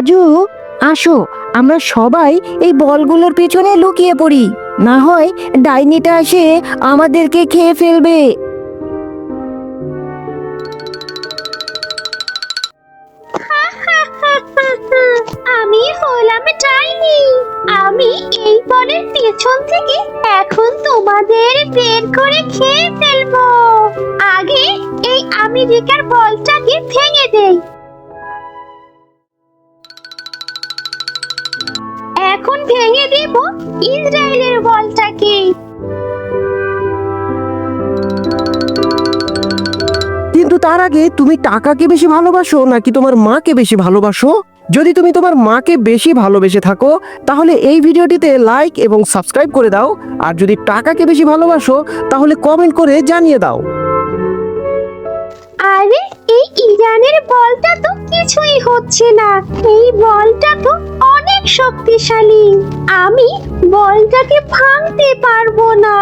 রাজু, আসো আমরা সবাই এই বলগুলোর পেছনে লুকিয়ে পড়ি, না হয় ডাইনিটা এসে আমাদেরকে খেয়ে ফেলবে। আমি হলাম ডাইনি। আমি এই বনের পেছন থেকে এখন তোমাদের বের করে খেয়ে ফেলবো। আগে এই আমেরিকার বলটাকে ভেঙে দেই। এখন ভেঙে দেব ইসরায়েলের বলটাকে। কিন্তু তার আগে তুমি টাকাকে বেশি ভালোবাসো নাকি তোমার মাকে বেশি ভালোবাসো? যদি তুমি তোমার মাকে বেশি ভালোবেসে থাকো তাহলে এই ভিডিওটিতে লাইক এবং সাবস্ক্রাইব করে দাও, আর যদি টাকাকে বেশি ভালোবাসো তাহলে কমেন্ট করে জানিয়ে দাও। আরে এই ইরানের বলটা তো কিছুই হচ্ছে না। এই বলটা তো অনেক শক্তিশালী। আমি বলটাকে ভাঙতে পারবো না।